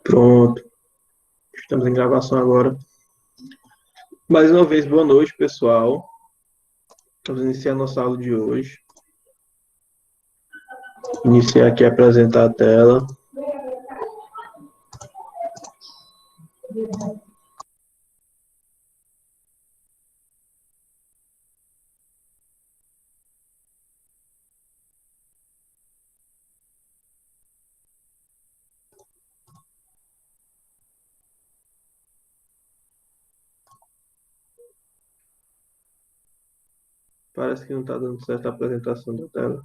Pronto, estamos em gravação agora. Mais uma vez, boa noite, pessoal. Vamos iniciar nossa aula de hoje. Iniciar aqui a apresentar a tela. Parece que não está dando certo a apresentação da tela.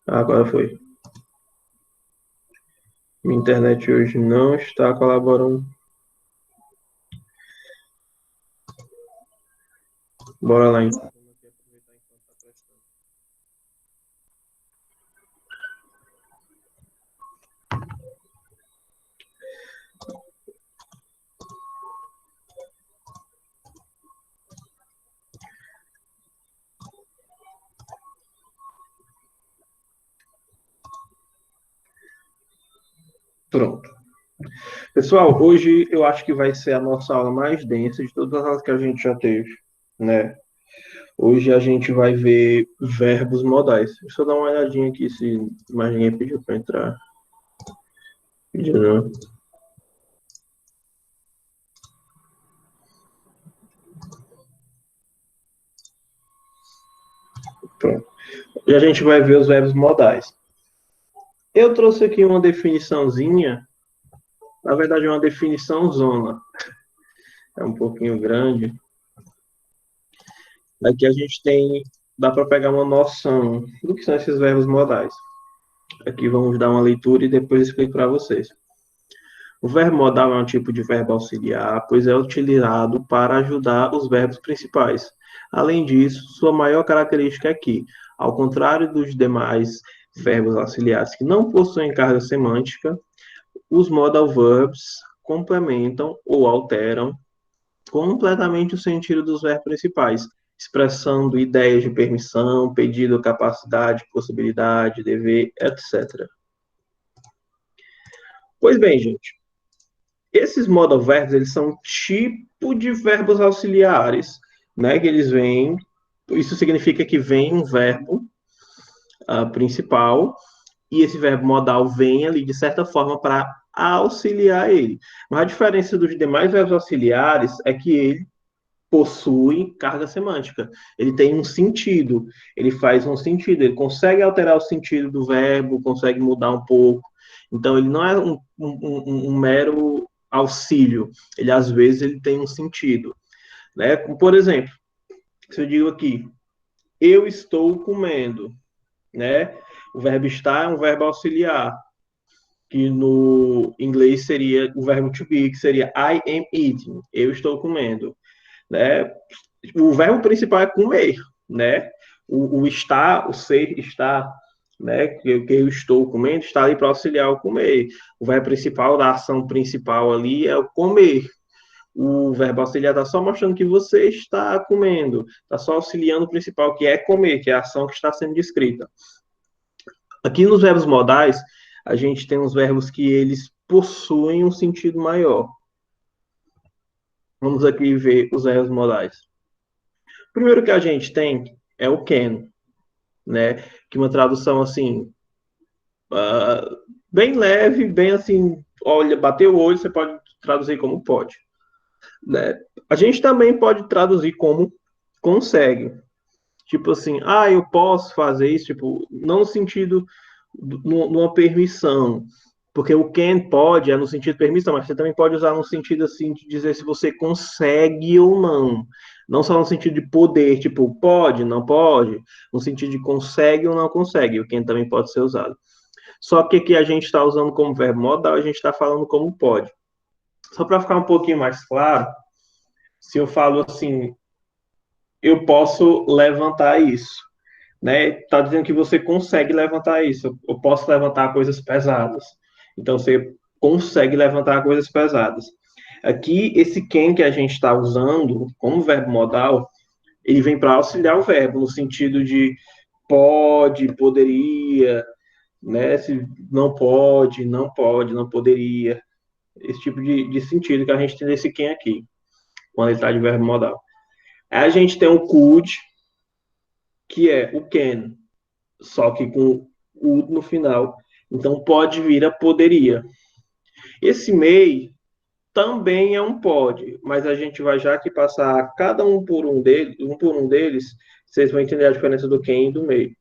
Agora foi. Minha internet hoje não está colaborando. Bora lá, então. Pronto. Pessoal, hoje eu acho que vai ser a nossa aula mais densa de todas as aulas que a gente já teve, né? Hoje a gente vai ver verbos modais. Deixa eu dar uma olhadinha aqui se mais ninguém pediu para entrar. Pediu não. Pronto. E a gente vai ver os verbos modais. Eu trouxe aqui uma definiçãozinha, na verdade é uma definição zona. É um pouquinho grande. Aqui a gente tem, dá para pegar uma noção do que são esses verbos modais. Aqui vamos dar uma leitura e depois explico para vocês. O verbo modal é um tipo de verbo auxiliar, pois é utilizado para ajudar os verbos principais. Além disso, sua maior característica é que, ao contrário dos demais verbos auxiliares que não possuem carga semântica, os modal verbs complementam ou alteram completamente o sentido dos verbos principais, expressando ideias de permissão, pedido, capacidade, possibilidade, dever, etc. Pois bem, gente, esses modal verbs, eles são tipo de verbos auxiliares, né, que eles vêm, isso significa que vem um verbo principal, e esse verbo modal vem ali, de certa forma, para auxiliar ele. Mas a diferença dos demais verbos auxiliares é que ele possui carga semântica. Ele tem um sentido, ele faz um sentido, ele consegue alterar o sentido do verbo, consegue mudar um pouco. Então, ele não é um mero auxílio, ele às vezes ele tem um sentido. Né? Por exemplo, se eu digo aqui, eu estou comendo, né? O verbo estar é um verbo auxiliar, que no inglês seria o verbo to be, que seria I am eating, eu estou comendo, né? O verbo principal é comer, né? O estar, o ser está, né? Que eu estou comendo, está ali para auxiliar o comer. O verbo principal da ação principal ali é o comer. O verbo auxiliar está só mostrando que você está comendo, está só auxiliando o principal, que é comer, que é a ação que está sendo descrita. Aqui nos verbos modais, a gente tem os verbos que eles possuem um sentido maior. Vamos aqui ver os verbos modais. O primeiro que a gente tem é o can, né? Que uma tradução assim, bem leve, bem assim, olha, bateu o olho, você pode traduzir como pode. Né? A gente também pode traduzir como consegue. Tipo assim, eu posso fazer isso, tipo, não no sentido numa permissão, porque o can pode é no sentido de permissão, mas você também pode usar no sentido assim de dizer se você consegue ou não. Não só no sentido de poder, tipo, pode, não pode, no sentido de consegue ou não consegue. O can também pode ser usado. Só que aqui a gente está usando como verbo modal, a gente está falando como pode. Só para ficar um pouquinho mais claro, se eu falo assim, eu posso levantar isso, né? Tá dizendo que você consegue levantar isso. Eu posso levantar coisas pesadas. Então você consegue levantar coisas pesadas. Aqui esse can que a gente está usando como verbo modal, ele vem para auxiliar o verbo no sentido de pode, poderia, né? Se não pode, não pode, não poderia. Esse tipo de sentido que a gente tem nesse can aqui, quando ele está de verbo modal. Aí a gente tem o could, que é o can, só que com o no final. Então, pode vir a poderia. Esse may também é um pode, mas a gente vai já que passar cada um por um deles, vocês vão entender a diferença do can e do may.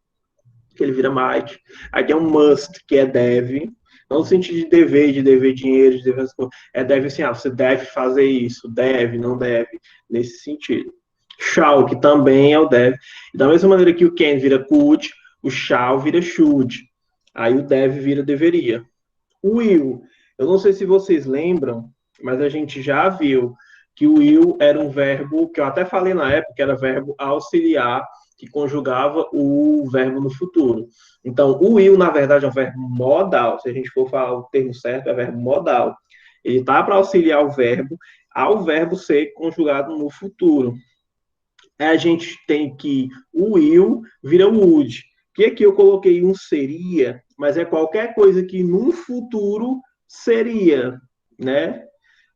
Que ele vira might. Aí tem um must, que é deve, não no sentido de dever dinheiro, de dever, é deve assim, você deve fazer isso, deve, não deve, nesse sentido. Shall, que também é o deve. Da mesma maneira que o can vira could, o shall vira should. Aí o deve vira deveria. O will, eu não sei se vocês lembram, mas a gente já viu que o will era um verbo, que eu até falei na época, que era verbo auxiliar, que conjugava o verbo no futuro. Então, o will, na verdade, é um verbo modal. Se a gente for falar o termo certo, é verbo modal. Ele está para auxiliar o verbo, ao verbo ser conjugado no futuro. A gente tem que o will vira would. Que aqui eu coloquei um seria, mas é qualquer coisa que num futuro seria, né?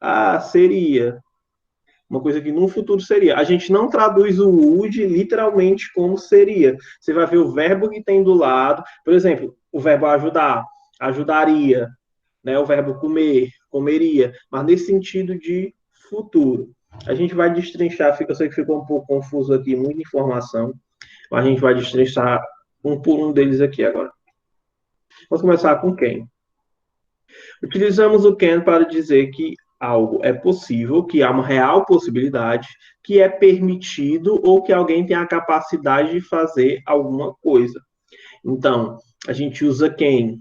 Ah, seria. Uma coisa que num futuro seria. A gente não traduz o would literalmente como seria. Você vai ver o verbo que tem do lado. Por exemplo, o verbo ajudar, ajudaria, né? O verbo comer, comeria. Mas nesse sentido de futuro. A gente vai destrinchar, eu sei que ficou um pouco confuso aqui, muita informação, mas a gente vai destrinchar um por um deles aqui agora. Vamos começar com quem? Utilizamos o can para dizer que algo é possível, que há uma real possibilidade, que é permitido ou que alguém tem a capacidade de fazer alguma coisa. Então, a gente usa can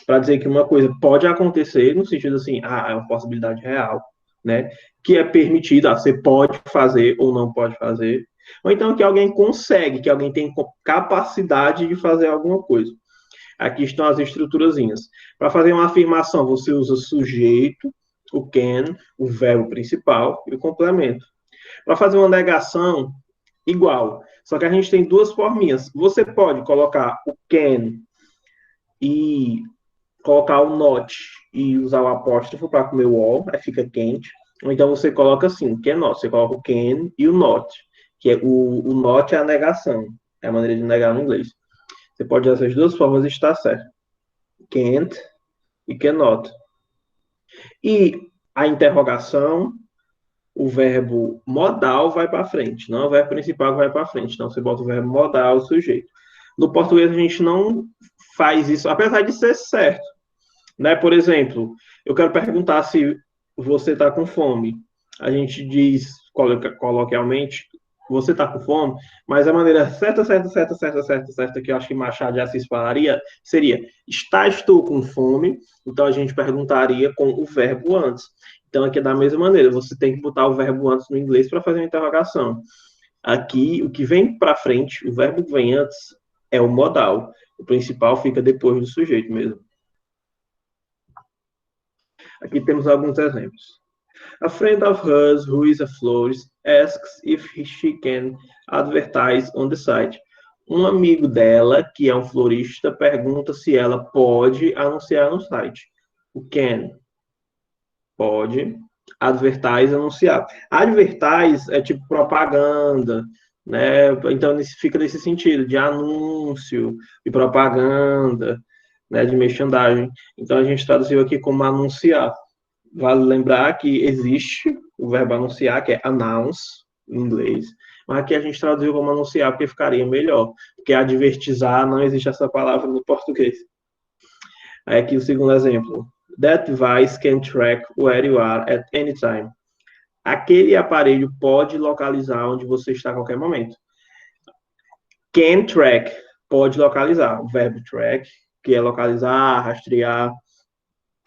para dizer que uma coisa pode acontecer, no sentido assim, é uma possibilidade real, né? Que é permitido, você pode fazer ou não pode fazer. Ou então que alguém consegue, que alguém tem capacidade de fazer alguma coisa. Aqui estão as estruturazinhas. Para fazer uma afirmação, você usa sujeito, o can, o verbo principal e o complemento. Para fazer uma negação, igual. Só que a gente tem duas forminhas. Você pode colocar o can e colocar o not e usar o apóstrofo para comer o all, aí fica quente. Ou então você coloca assim, can not. Você coloca o can e o not, que é o not é a negação. É a maneira de negar no inglês. Você pode usar essas duas formas e está certo. Can't e cannot. E a interrogação, o verbo modal vai para frente, não é o verbo principal que vai para frente. Então você bota o verbo modal, o sujeito. No português a gente não faz isso, apesar de ser certo. Né? Por exemplo, eu quero perguntar se você está com fome. A gente diz coloquialmente, você está com fome, mas a maneira certa, que eu acho que Machado de Assis falaria, seria, estou com fome, então a gente perguntaria com o verbo antes. Então, aqui é da mesma maneira, você tem que botar o verbo antes no inglês para fazer uma interrogação. Aqui, o que vem para frente, o verbo que vem antes, é o modal. O principal fica depois do sujeito mesmo. Aqui temos alguns exemplos. A friend of hers, who is a florist, asks if she can advertise on the site. Um amigo dela, que é um florista, pergunta se ela pode anunciar no site. O can, pode. Advertise, anunciar. Advertise é tipo propaganda, né? Então fica nesse sentido de anúncio, de propaganda, né? De merchandising. Então a gente traduziu aqui como anunciar. Vale lembrar que existe o verbo anunciar, que é announce, em inglês, mas aqui a gente traduziu como anunciar porque ficaria melhor, porque advertizar não existe essa palavra no português. Aí aqui o segundo exemplo. That device can track where you are at any time. Aquele aparelho pode localizar onde você está a qualquer momento. Can track, pode localizar. O verbo track, que é localizar, rastrear,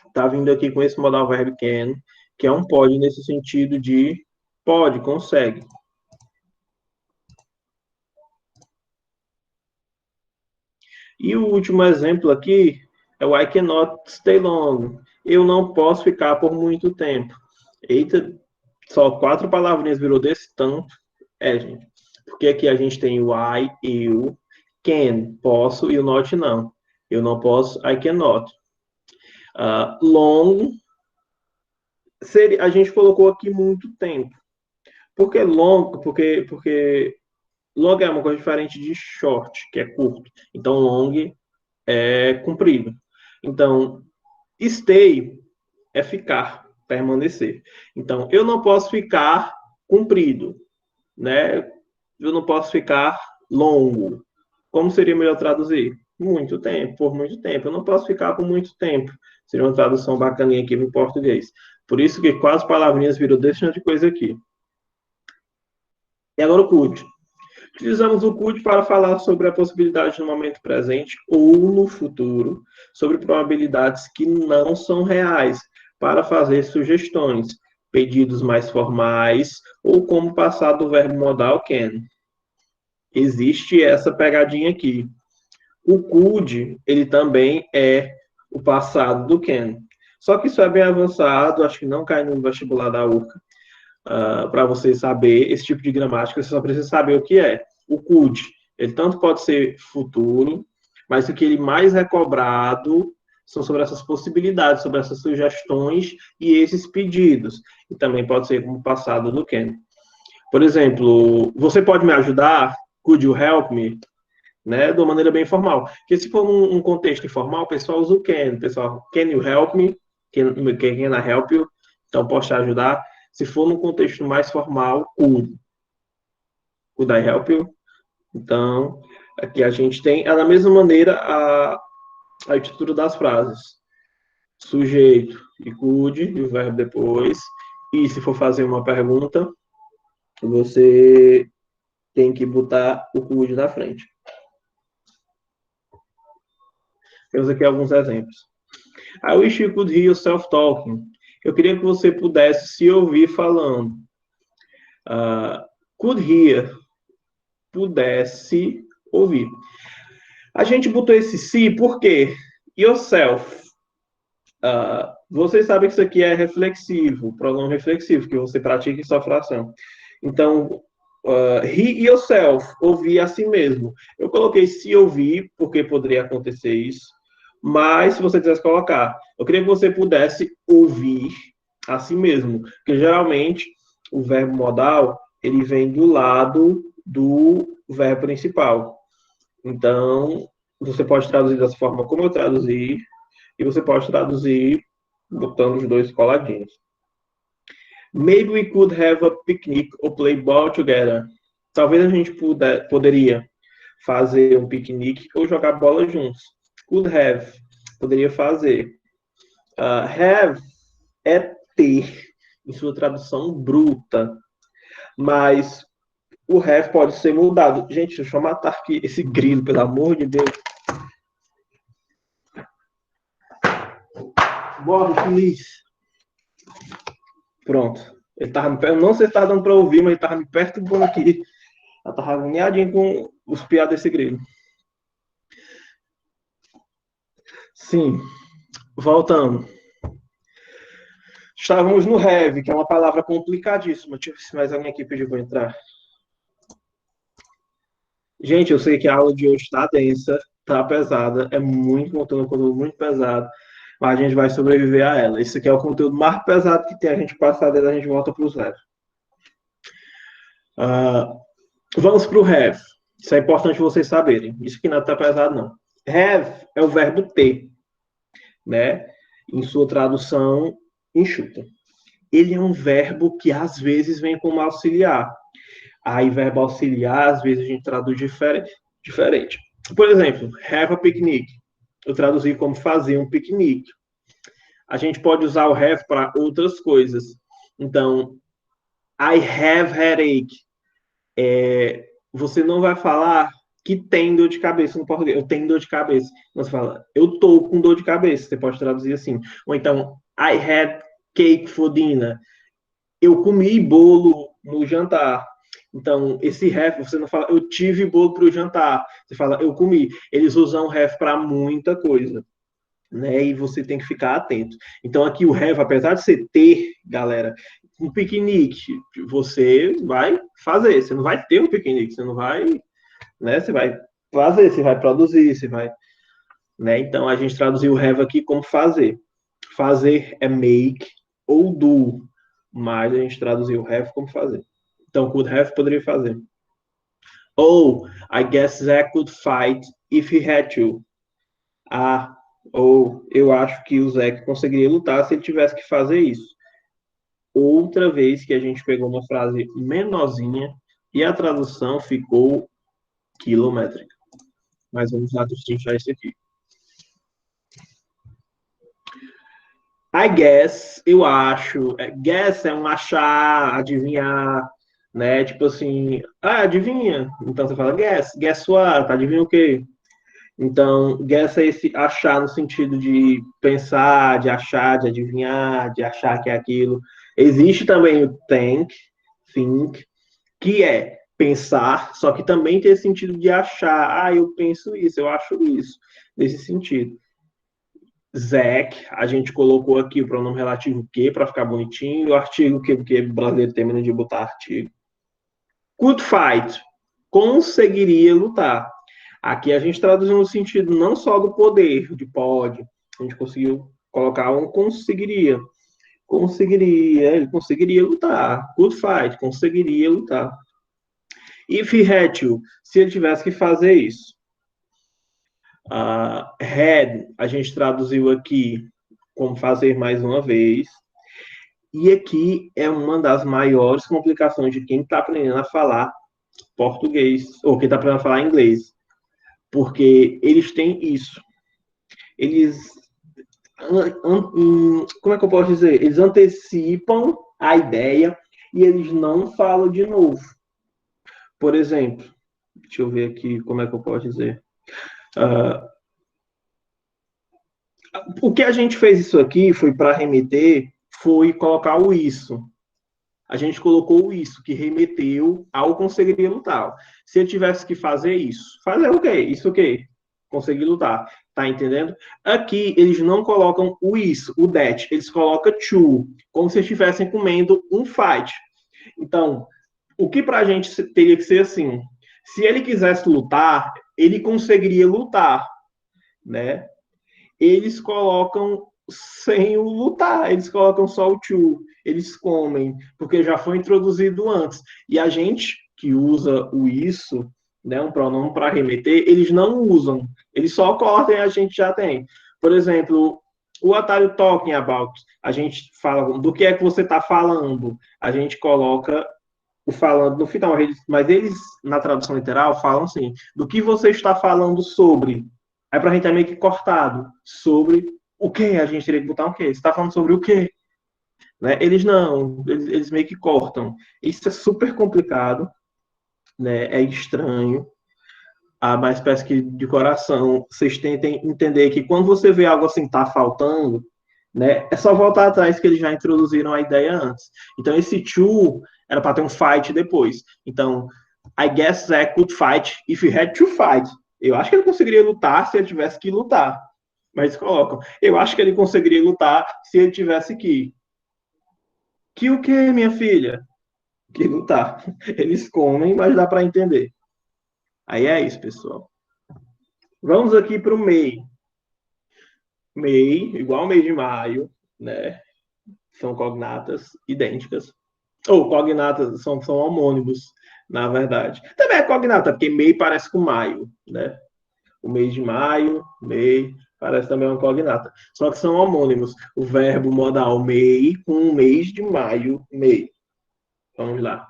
está vindo aqui com esse modal verbo can, que é um pode nesse sentido de pode, consegue. E o último exemplo aqui é o I cannot stay long. Eu não posso ficar por muito tempo. Eita, só 4 palavrinhas virou desse tanto. Gente. Porque aqui a gente tem o I, eu, Can, posso, e o not, não. Eu não posso, I cannot. Long, a gente colocou aqui muito tempo. Por que long? Porque long é uma coisa diferente de short, que é curto. Então, long é comprido. Então, stay é ficar, permanecer. Então, eu não posso ficar comprido, né? Eu não posso ficar longo. Como seria melhor traduzir? Muito tempo, por muito tempo. Eu não posso ficar por muito tempo. Seria uma tradução bacaninha aqui em português. Por isso que quase palavrinhas viram desse tipo de coisa aqui. E agora o could. Utilizamos o could para falar sobre a possibilidade no momento presente ou no futuro, sobre probabilidades que não são reais, para fazer sugestões, pedidos mais formais ou como passar do verbo modal can. Existe essa pegadinha aqui. O could, ele também é o passado do can. Só que isso é bem avançado, acho que não cai no vestibular da URCA. Para você saber esse tipo de gramática, você só precisa saber o que é. O could, ele tanto pode ser futuro, mas o que ele mais é cobrado são sobre essas possibilidades, sobre essas sugestões e esses pedidos. E também pode ser como passado do can. Por exemplo, você pode me ajudar? Could you help me? Né, de uma maneira bem informal. Porque se for um contexto informal, o pessoal usa o can. O pessoal, can you help me? Can I help you? Então, posso te ajudar? Se for num contexto mais formal, could I help you? Então, aqui a gente tem, da mesma maneira, a estrutura das frases. Sujeito e could, e o verbo depois. E se for fazer uma pergunta, você tem que botar o could na frente. Temos aqui alguns exemplos. I wish you could hear yourself talking. Eu queria que você pudesse se ouvir falando. Could hear, pudesse ouvir. A gente botou esse se porque yourself. Vocês sabem que isso aqui é reflexivo, pronome reflexivo, que você pratica em sua fração. Então, he yourself, ouvir a si mesmo. Eu coloquei se ouvir, porque poderia acontecer isso. Mas, se você quisesse colocar, eu queria que você pudesse ouvir a si mesmo. Porque, geralmente, o verbo modal, ele vem do lado do verbo principal. Então, você pode traduzir dessa forma como eu traduzi, e você pode traduzir botando os dois coladinhos. Maybe we could have a picnic or play ball together. Talvez a gente poderia fazer um piquenique ou jogar bola juntos. Could have, poderia fazer. Have é ter, em sua tradução bruta. Mas o have pode ser mudado. Gente, deixa eu matar aqui esse grilo, pelo amor de Deus. Bora, please. Pronto. Ele tava me perto, não sei se estava dando para ouvir, mas ele estava me perturbando aqui. Eu estava agoniadinho com os piados desse grilo. Sim. Voltando. Estávamos no have, que é uma palavra complicadíssima. Deixa eu ver se mais alguém aqui pediu para entrar. Gente, eu sei que a aula de hoje está densa, está pesada, é muito conteúdo muito pesado, mas a gente vai sobreviver a ela. Isso aqui é o conteúdo mais pesado que tem, a gente passar dele, a gente volta para o zero. Vamos para o have. Isso é importante vocês saberem. Isso aqui não está pesado, não. Have é o verbo ter, né? Em sua tradução enxuta. Ele é um verbo que às vezes vem como auxiliar. Aí, verbo auxiliar, às vezes a gente traduz diferente. Por exemplo, have a picnic. Eu traduzi como fazer um piquenique. A gente pode usar o have para outras coisas. Então, I have headache. Você não vai falar que tem dor de cabeça no português. Eu tenho dor de cabeça. Você fala, eu tô com dor de cabeça. Você pode traduzir assim. Ou então, I had cake for dinner. Eu comi bolo no jantar. Então, esse have, você não fala, eu tive bolo para o jantar. Você fala, eu comi. Eles usam have para muita coisa, né? E você tem que ficar atento. Então, aqui o have, apesar de você ter, galera, um piquenique, você vai fazer. Você não vai ter um piquenique, você não vai, né? Você vai fazer, você vai produzir, você vai, né? Então a gente traduziu o have aqui como fazer. Fazer é make ou do, mas a gente traduziu o have como fazer. Então could have poderia fazer. Ou I guess Zach could fight if he had to. Ah, ou eu acho que o Zach conseguiria lutar se ele tivesse que fazer isso. Outra vez que a gente pegou uma frase menorzinha e a tradução ficou quilométrica. Mas vamos lá destrinchar isso aqui. I guess, eu acho. Guess é um achar, adivinhar, né? Tipo assim, adivinha. Então você fala guess what? Adivinha o quê? Então, guess é esse achar no sentido de pensar, de achar, de adivinhar, de achar que é aquilo. Existe também o think, que é pensar, só que também tem esse sentido de achar. Ah, eu penso isso, eu acho isso, nesse sentido. Zach, a gente colocou aqui o pronome relativo que para ficar bonitinho, e o artigo que, porque brasileiro termina de botar artigo. Could fight, conseguiria lutar. Aqui a gente traduziu no sentido não só do poder, de pode, a gente conseguiu colocar um conseguiria. Ele conseguiria lutar. Could fight, conseguiria lutar. If he had to, se ele tivesse que fazer isso. Had, a gente traduziu aqui como fazer mais uma vez. E aqui é uma das maiores complicações de quem está aprendendo a falar português, ou quem está aprendendo a falar inglês. Porque eles têm isso. Eles. Como é que eu posso dizer? Eles antecipam a ideia e eles não falam de novo. Por exemplo, deixa eu ver aqui como é que eu posso dizer. O que a gente fez isso aqui foi para remeter, foi colocar o isso. A gente colocou o isso, que remeteu ao conseguiria lutar. Se ele tivesse que fazer isso, fazer o quê? Isso o quê? Conseguir lutar. Tá entendendo? Aqui eles não colocam o isso, o that, eles colocam to, como se estivessem comendo um fight. Então, o que pra gente teria que ser assim? Se ele quisesse lutar, ele conseguiria lutar, né? Eles colocam sem o lutar, eles colocam só o to, eles comem, porque já foi introduzido antes. E a gente que usa o isso, né, um pronome para remeter, eles não usam, eles só cortam e a gente já tem. Por exemplo, o atalho talking about, a gente fala do que é que você está falando, a gente coloca o falando no final, mas eles, na tradução literal, falam assim, do que você está falando sobre. Aí pra gente é meio que cortado. Sobre o quê? A gente teria que botar o quê? Você está falando sobre o quê? Né? Eles não, eles meio que cortam. Isso é super complicado, né? É estranho. Mas parece que de coração vocês tentem entender que quando você vê algo assim tá faltando, né? É só voltar atrás que eles já introduziram a ideia antes. Então esse to era para ter um fight depois. Então, I guess Zack could fight if he had to fight. Eu acho que ele conseguiria lutar se ele tivesse que lutar. Mas colocam. Eu acho que ele conseguiria lutar se ele tivesse que. Que o quê, minha filha? Que lutar. Eles comem, mas dá para entender. Aí é isso, pessoal. Vamos aqui para o MEI. MEI, igual o mês de maio, né? São cognatas idênticas. Ou cognatas, são homônimos, na verdade. Também é cognata, porque MEI parece com maio, né? O mês de maio, MEI, parece também uma cognata. Só que são homônimos. O verbo modal MEI com o mês de maio, MEI. Vamos lá.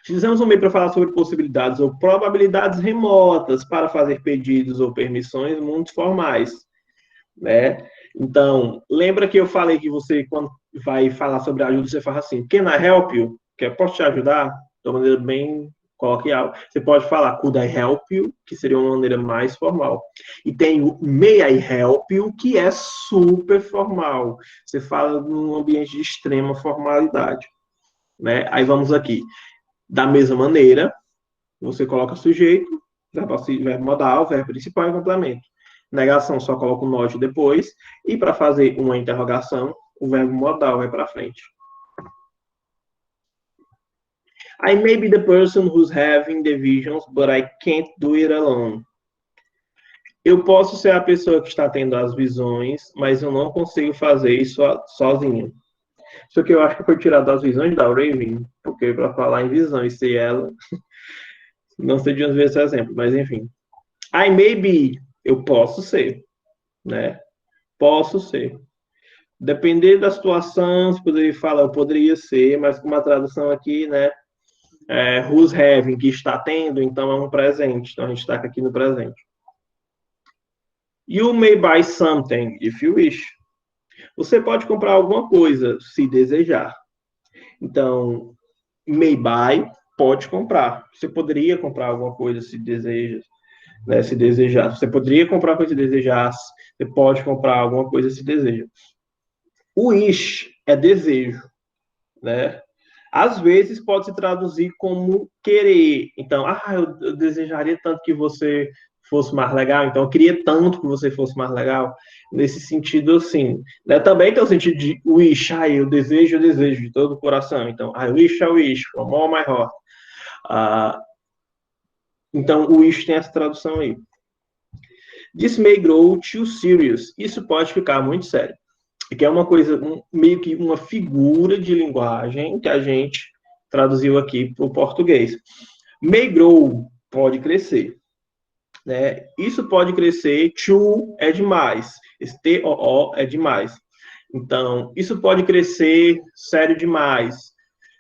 Utilizamos o MEI para falar sobre possibilidades ou probabilidades remotas para fazer pedidos ou permissões muito formais, né? Então, lembra que eu falei que você, quando vai falar sobre ajuda, você fala assim, can I help you? Que posso te ajudar? De uma maneira bem coloquial. Você pode falar could I help you? Que seria uma maneira mais formal. E tem o may I help you? Que é super formal. Você fala num ambiente de extrema formalidade, né? Aí vamos aqui. Da mesma maneira, você coloca sujeito, verbo modal, verbo principal e complemento. Negação só coloca o not depois. E para fazer uma interrogação, o verbo modal vai para frente. I may be the person who's having the visions, but I can't do it alone. Eu posso ser a pessoa que está tendo as visões, mas eu não consigo fazer isso sozinho. Isso aqui eu acho que foi tirado das visões da Raven, porque para falar em visões, se ela não sei de onde ver esse exemplo, mas enfim. I may be, eu posso ser, né? Posso ser. Depender da situação, se poderia falar, eu poderia ser, mas com uma tradução aqui, né? Who's having, que está tendo, então é um presente. Então a gente está aqui no presente. You may buy something if you wish. Você pode comprar alguma coisa, se desejar. Então, may buy, pode comprar. Você poderia comprar alguma coisa se deseja, né? Se desejar. Você poderia comprar coisa se desejasse. Você pode comprar alguma coisa se deseja. O wish é desejo, né? Às vezes pode se traduzir como querer. Então, eu desejaria tanto que você fosse mais legal, então eu queria tanto que você fosse mais legal. Nesse sentido, assim. Né? Também tem o sentido de wish, eu desejo de todo o coração. Então, I wish from all my heart. Então, o wish tem essa tradução aí. This may grow too serious. Isso pode ficar muito sério. Que é uma coisa, meio que uma figura de linguagem que a gente traduziu aqui para o português. May grow, pode crescer. Né? Isso pode crescer, to é demais. Esse T-O-O é demais. Então, isso pode crescer sério demais.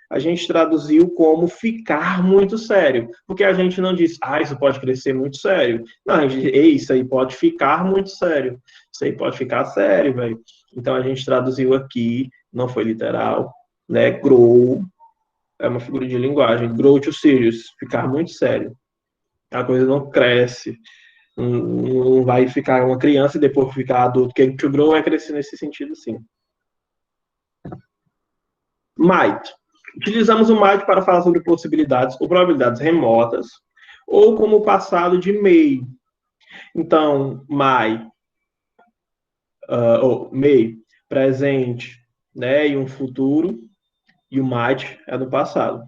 A gente traduziu como ficar muito sério. Porque a gente não diz, isso pode crescer muito sério. Não, a gente diz, isso aí pode ficar muito sério. Isso aí pode ficar sério, velho. Então, a gente traduziu aqui, não foi literal, né? Grow é uma figura de linguagem. Grow to serious, ficar muito sério. A coisa não cresce. Não vai ficar uma criança e depois ficar adulto. Porque to grow é crescer nesse sentido, sim. Might. Utilizamos o might para falar sobre possibilidades ou probabilidades remotas, ou como o passado de may. Então, may, presente, né, e um futuro, e o might é do passado.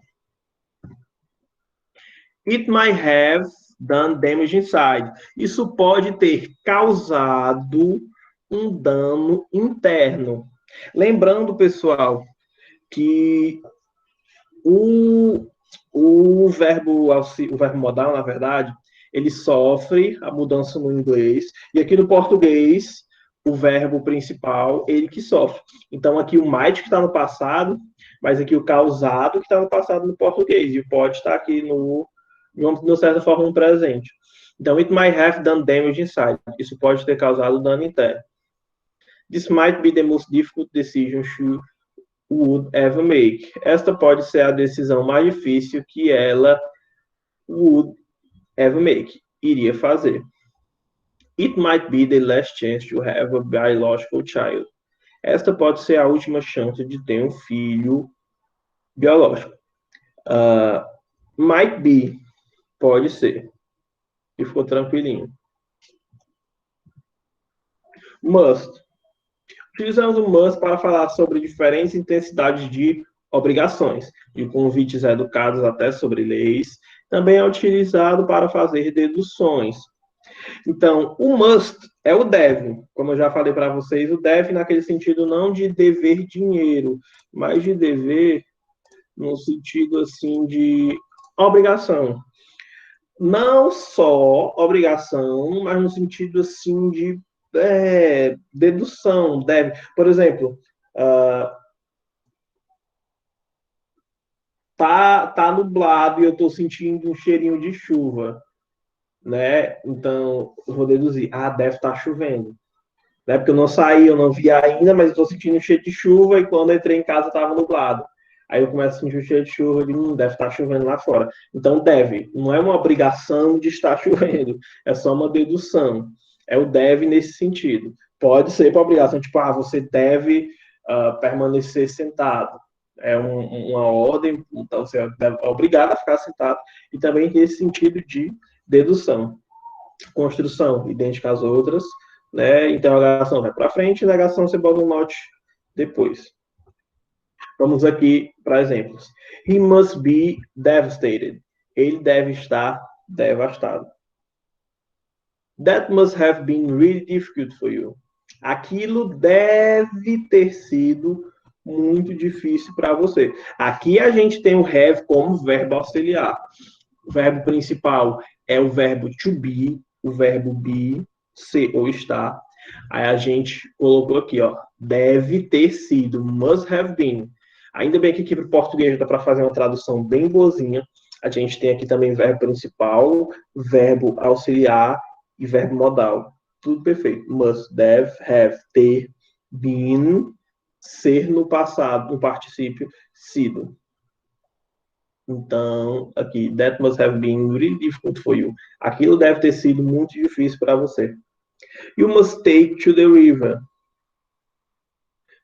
It might have done damage inside. Isso pode ter causado um dano interno. Lembrando, pessoal, que o verbo modal, na verdade, ele sofre a mudança no inglês, e aqui no português, o verbo principal, ele que sofre. Então, aqui o might que está no passado, mas aqui o causado que está no passado no português, e o pode estar aqui de certa forma, no presente. Então, it might have done damage inside. Isso pode ter causado dano interno. This might be the most difficult decision she would ever make. Esta pode ser a decisão mais difícil que ela would ever make. Iria fazer. It might be the last chance to have a biological child. Esta pode ser a última chance de ter um filho biológico. Might be. Pode ser. E ficou tranquilinho. Must. Utilizamos o must para falar sobre diferentes intensidades de obrigações, de convites educados até sobre leis. Também é utilizado para fazer deduções. Então, o must é o deve. Como eu já falei para vocês, o deve naquele sentido não de dever dinheiro, mas de dever no sentido assim de obrigação. Não só obrigação, mas no sentido assim de dedução, deve. Por exemplo, tá nublado e eu estou sentindo um cheirinho de chuva, né? Então, eu vou deduzir, deve estar chovendo. Né? Porque eu não saí, eu não vi ainda, mas estou sentindo um cheiro de chuva e quando eu entrei em casa estava nublado. Aí eu começo a sentir um cheiro de chuva e digo, deve estar chovendo lá fora. Então, deve. Não é uma obrigação de estar chovendo, é só uma dedução. É o deve nesse sentido. Pode ser para obrigação, tipo, você deve permanecer sentado. É uma ordem, então você é obrigado a ficar sentado. E também tem esse sentido de dedução. Construção, idêntica às outras, né? Interrogação vai para frente, negação você bota um note depois. Vamos aqui para exemplos. He must be devastated. Ele deve estar devastado. That must have been really difficult for you. Aquilo deve ter sido muito difícil para você. Aqui a gente tem o have como verbo auxiliar. O verbo principal é o verbo to be, o verbo be, ser ou estar. Aí a gente colocou aqui, ó, deve ter sido, must have been. Ainda bem que aqui para o português dá para fazer uma tradução bem boazinha. A gente tem aqui também verbo principal, verbo auxiliar e verbo modal. Tudo perfeito. Must, deve, have, ter, been, ser no passado, no particípio, sido. Então, aqui, that must have been really difficult for you. Aquilo deve ter sido muito difícil para você. You must take to the river.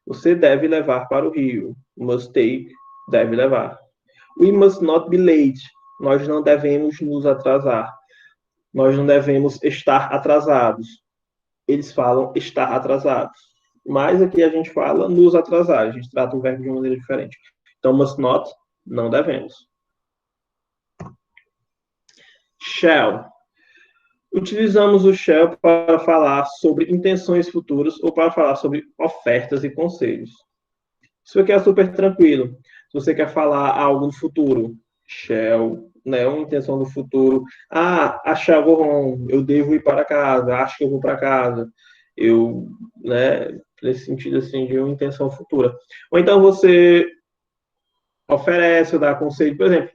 Você deve levar para o rio. Must take, deve levar. We must not be late. Nós não devemos nos atrasar. Nós não devemos estar atrasados. Eles falam estar atrasados. Mas aqui a gente fala nos atrasar. A gente trata o verbo de uma maneira diferente. Então, must not, não devemos. Shall. Utilizamos o shall para falar sobre intenções futuras ou para falar sobre ofertas e conselhos. Isso aqui é super tranquilo. Se você quer falar algo no futuro, shall, né, uma intenção do futuro. Ah, I shall go home. Eu devo ir para casa. Acho que eu vou para casa. Eu, né, nesse sentido assim de uma intenção futura. Ou então você oferece ou dá conselho, por exemplo,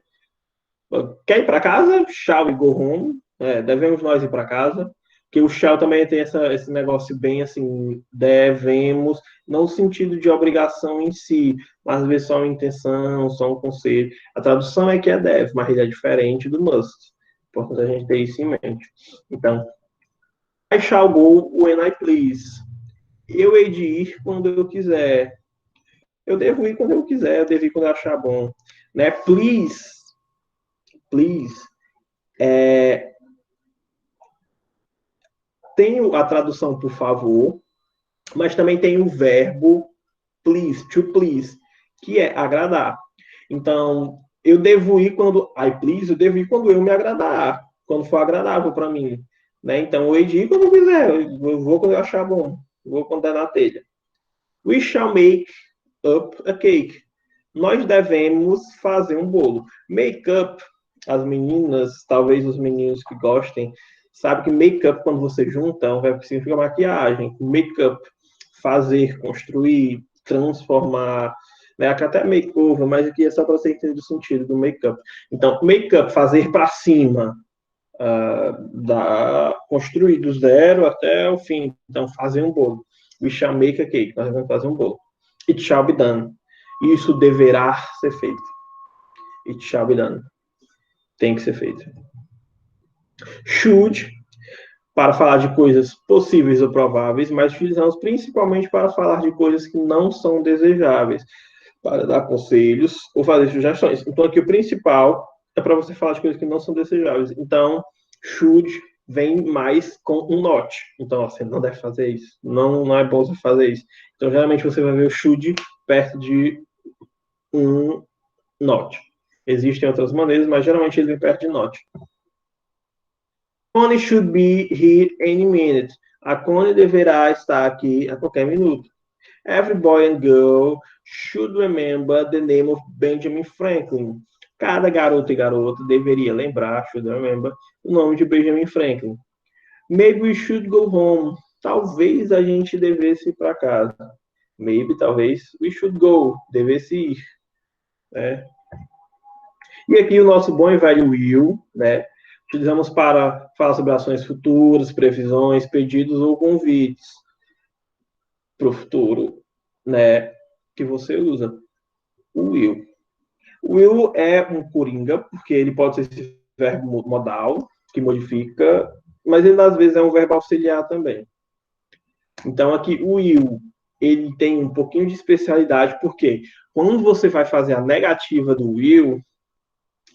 quer ir para casa? Shall we go home? Devemos nós ir para casa, que o shall também tem esse negócio bem assim, devemos, não no sentido de obrigação em si, mas às vezes só uma intenção, só um conselho. A tradução é que é deve, mas ele é diferente do must. Importante a gente ter isso em mente. Então, I shall go when I please. Eu hei de ir quando eu quiser. Eu devo ir quando eu quiser, eu devo ir quando eu achar bom. Né? Please, tem a tradução por favor, mas também tem o verbo please, to please, que é agradar. Então, eu devo ir quando I please, eu devo ir quando eu me agradar, quando for agradável para mim. Né? Então, eu hei de ir quando eu quiser, eu vou quando eu achar bom, eu vou quando é na telha. We shall make up a cake. Nós devemos fazer um bolo. Make up, as meninas, talvez os meninos que gostem, sabe que make-up, quando você junta, é um verbo que significa maquiagem. Make-up, fazer, construir, transformar, né? Aqui até make-over, mas aqui é só para você entender o sentido do make-up. Então, make-up, fazer para cima, construir do zero até o fim. Então, fazer um bolo. We shall make a cake. Nós vamos fazer um bolo. It shall be done. Isso deverá ser feito. It shall be done. Tem que ser feito. Should, para falar de coisas possíveis ou prováveis, mas utilizamos principalmente para falar de coisas que não são desejáveis, para dar conselhos ou fazer sugestões. Então, aqui o principal é para você falar de coisas que não são desejáveis. Então, should vem mais com um not. Então, você não deve fazer isso. Não é bom você fazer isso. Então, geralmente, você vai ver o should perto de um not. Existem outras maneiras, mas geralmente ele vem perto de not. Connie should be here any minute. A Connie deverá estar aqui a qualquer minuto. Every boy and girl should remember the name of Benjamin Franklin. Cada garoto e garota deveria lembrar, should remember, o nome de Benjamin Franklin. Maybe we should go home. Talvez a gente devesse ir para casa. Maybe, talvez, we should go. Devesse ir. Né? E aqui o nosso bom e velho will, né? Utilizamos para falar sobre ações futuras, previsões, pedidos ou convites para o futuro, né? Que você usa. O will. O will é um coringa, porque ele pode ser esse verbo modal, que modifica, mas ele às vezes é um verbo auxiliar também. Então aqui o will, ele tem um pouquinho de especialidade, porque quando você vai fazer a negativa do will,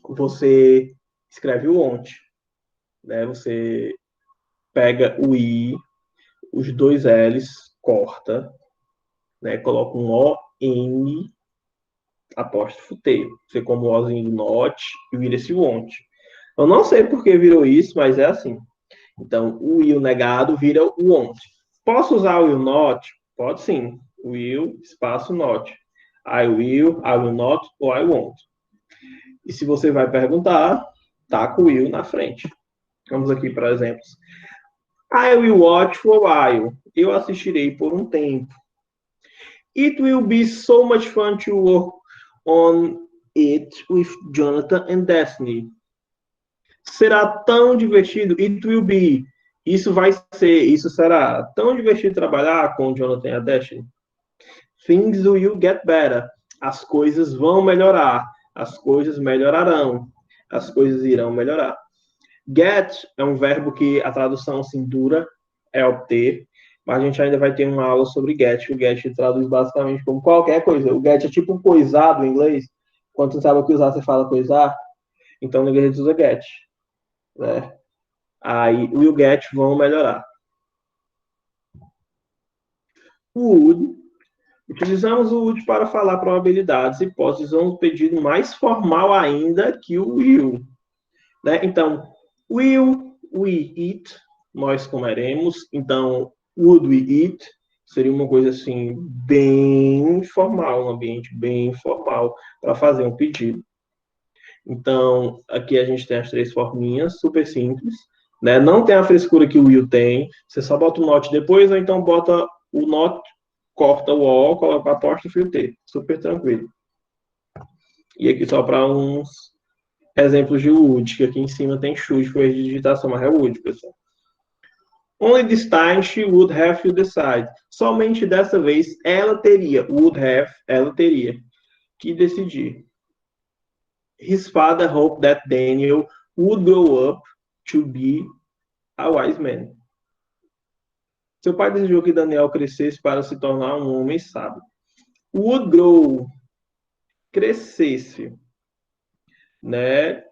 você escreve o want, né? Você pega o i, os dois l's, corta, né? Coloca um o, n apóstrofo T. Você como o Ozinho do Norte e vira esse won't. Eu não sei por que virou isso, mas é assim. Então, o will negado vira o won't. Posso usar o will not? Pode sim. Will, espaço not. I will not ou I won't. E se você vai perguntar, tá com o will na frente. Vamos aqui para exemplos. I will watch for a while. Eu assistirei por um tempo. It will be so much fun to work on it with Jonathan and Destiny. Será tão divertido. It will be. Isso vai ser, isso será tão divertido trabalhar com Jonathan e a Destiny. Things will get better. As coisas vão melhorar. As coisas melhorarão. As coisas irão melhorar. Get é um verbo que a tradução assim dura é obter, mas a gente ainda vai ter uma aula sobre get. O get traduz basicamente como qualquer coisa. O get é tipo coisar do inglês. Quando você sabe o que usar, você fala coisar. Então, no inglês, a gente usa get. Né? Aí, will get vão melhorar. Would. Utilizamos o would para falar probabilidades e hipóteses. Usamos um pedido mais formal ainda que o will. Né? Então, will we eat? Nós comeremos. Então, would we eat? Seria uma coisa assim, bem formal, um ambiente bem formal para fazer um pedido. Então, aqui a gente tem as três forminhas, super simples. Né? Não tem a frescura que o will tem. Você só bota o not depois, ou então bota o not, corta o O, coloca a apóstrofe e o T. Super tranquilo. E aqui só para uns exemplos de would, que aqui em cima tem should, foi a digitação, mas é would, pessoal. Only this time she would have to decide. Somente dessa vez ela teria, ela teria que decidir. His father hoped that Daniel would grow up to be a wise man. Seu pai desejou que Daniel crescesse para se tornar um homem sábio. Would grow, crescesse, né?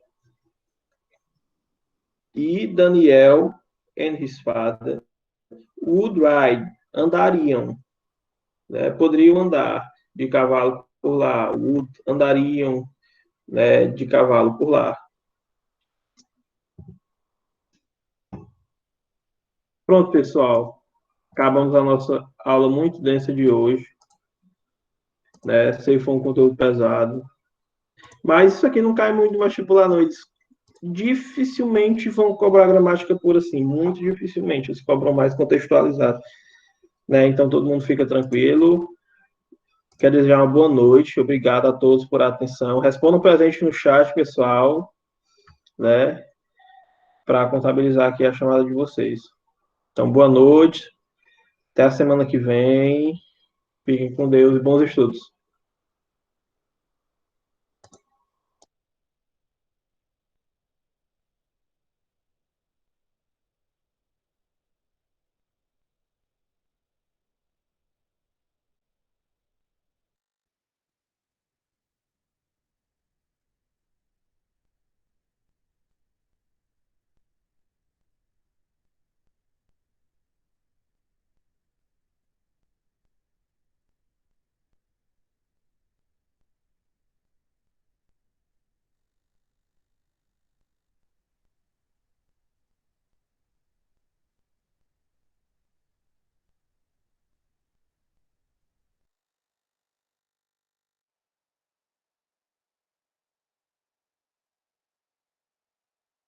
E Daniel and his father would ride, andariam, né? Poderiam andar de cavalo por lá, would, andariam, né, de cavalo por lá. Pronto, pessoal. Acabamos a nossa aula muito densa de hoje. Né? Sei que foi um conteúdo pesado. Mas isso aqui não cai muito no vestibular, não. Eles dificilmente vão cobrar gramática pura assim. Muito dificilmente. Eles cobram mais contextualizado. Né? Então, todo mundo fica tranquilo. Quero desejar uma boa noite. Obrigado a todos por atenção. Respondam presente no chat, pessoal. Né? Para contabilizar aqui a chamada de vocês. Então, boa noite. Até a semana que vem. Fiquem com Deus e bons estudos.